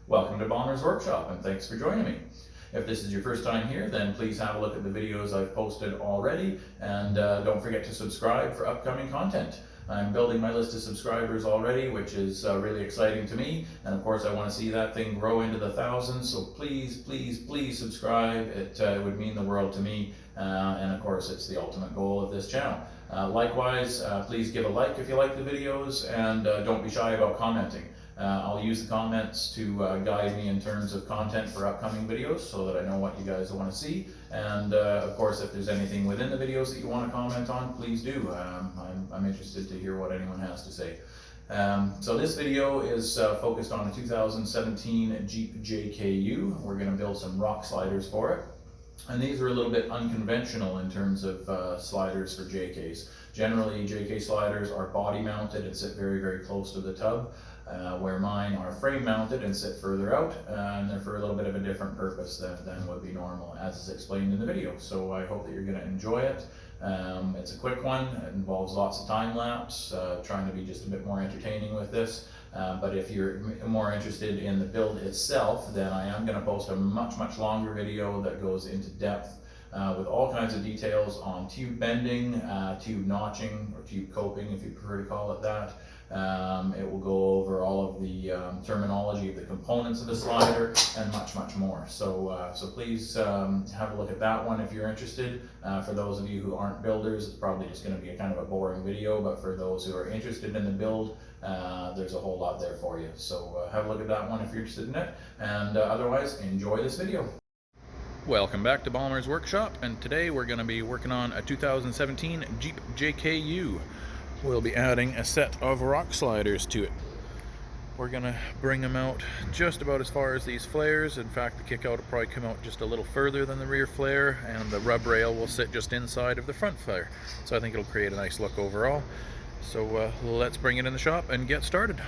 Welcome to Balmer's Workshop, and thanks for joining me. If this is your first time here, then please have a look at the videos I've posted already, and don't forget to subscribe for upcoming content. I'm building my list of subscribers already, which is really exciting to me, and of course I want to see that thing grow into the thousands, so please subscribe. It would mean the world to me, and of course it's the ultimate goal of this channel. Likewise, please give a like if you like the videos, and don't be shy about commenting. I'll use the comments to guide me in terms of content for upcoming videos so that I know what you guys want to see. And of course, if there's anything within the videos that you want to comment on, please do. I'm interested to hear what anyone has to say. So this video is focused on a 2017 Jeep JKU. We're going to build some rock sliders for it. And these are a little bit unconventional in terms of sliders for JKs. Generally, JK sliders are body mounted and sit very close to the tub, where mine are frame mounted and sit further out, and they're for a little bit of a different purpose than would be normal, as is explained in the video. So I hope that you're going to enjoy it. It's a quick one. It involves lots of time lapse, trying to be just a bit more entertaining with this. But if you're more interested in the build itself, then I am going to post a much longer video that goes into depth with all kinds of details on tube bending, tube notching, or tube coping if you prefer to call it that. It will go over all of the terminology of the components of the slider and much more. So please have a look at that one if you're interested. For those of you who aren't builders, it's probably just going to be a kind of a boring video, but for those who are interested in the build, there's a whole lot there for you. So have a look at that one if you're interested in it, and otherwise enjoy this video. Welcome back to Balmer's Workshop, and today we're going to be working on a 2017 Jeep JKU. We'll be adding a set of rock sliders to it. We're going to bring them out just about as far as these flares. In fact, the kick out will probably come out just a little further than the rear flare, and the rub rail will sit just inside of the front flare. So I think it'll create a nice look overall. So let's bring it in the shop and get started.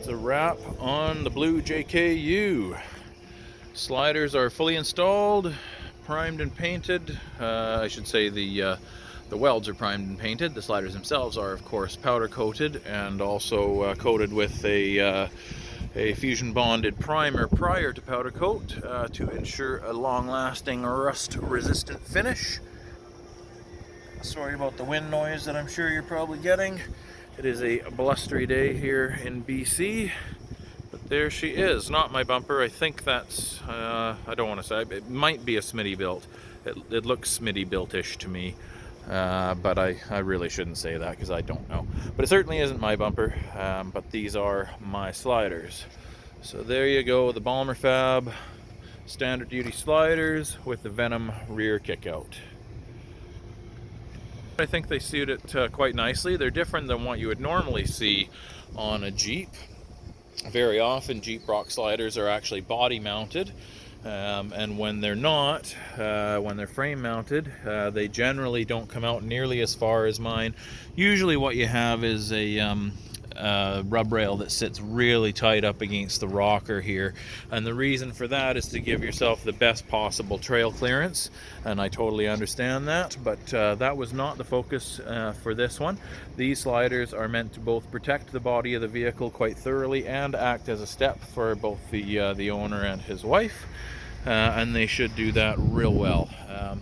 That's a wrap on the blue JKU. Sliders are fully installed, primed and painted. I should say the welds are primed and painted. The sliders themselves are, of course, powder coated and also coated with a fusion bonded primer prior to powder coat to ensure a long-lasting rust-resistant finish. Sorry about the wind noise that I'm sure you're probably getting. It is a blustery day here in BC, but there she is. Not my bumper. I think that's, I don't want to say, it might be a Smitty built. It looks Smitty built-ish to me, but I really shouldn't say that because I don't know. But it certainly isn't my bumper, but these are my sliders. So there you go, the Balmer Fab standard duty sliders with the Venom rear kickout. I think they suit it quite nicely. They're different than what you would normally see on a Jeep. Very often Jeep rock sliders are actually body mounted, and when they're not, when they're frame mounted, they generally don't come out nearly as far as mine. Usually what you have is a rub rail that sits really tight up against the rocker here, and the reason for that is to give yourself the best possible trail clearance, and I totally understand that, but that was not the focus for this one. These sliders are meant to both protect the body of the vehicle quite thoroughly and act as a step for both the owner and his wife. And they should do that real well.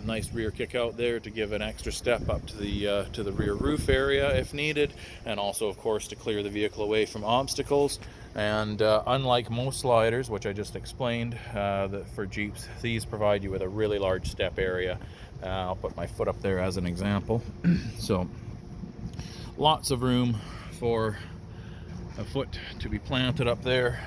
Nice rear kick out there to give an extra step up to the rear roof area if needed, and also of course to clear the vehicle away from obstacles. And unlike most sliders, which I just explained, that for Jeeps, these provide you with a really large step area. I'll put my foot up there as an example. So lots of room for a foot to be planted up there,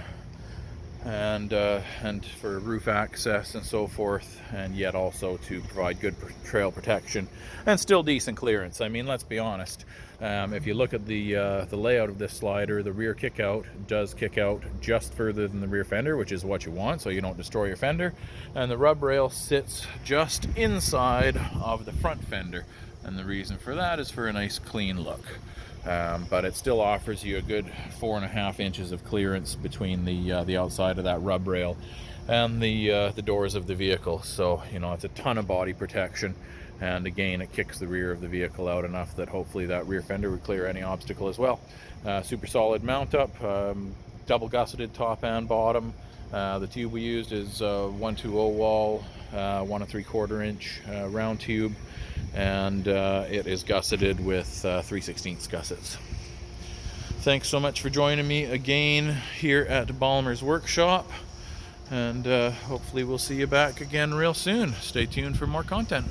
and for roof access and so forth, and yet also to provide good trail protection and still decent clearance. I mean, let's be honest, if you look at the layout of this slider, the rear kick out does kick out just further than the rear fender, which is what you want so you don't destroy your fender, and the rub rail sits just inside of the front fender, and the reason for that is for a nice clean look. But it still offers you a good 4.5 inches of clearance between the outside of that rub rail and the doors of the vehicle. So, you know, it's a ton of body protection, and again, it kicks the rear of the vehicle out enough that hopefully that rear fender would clear any obstacle as well. Super solid mount up, double gusseted top and bottom. The tube we used is 120 wall, 1 3/4 inch round tube, and it is gusseted with 3/16 gussets. Thanks so much for joining me again here at Balmer's workshop, and hopefully we'll see you back again real soon. Stay tuned for more content.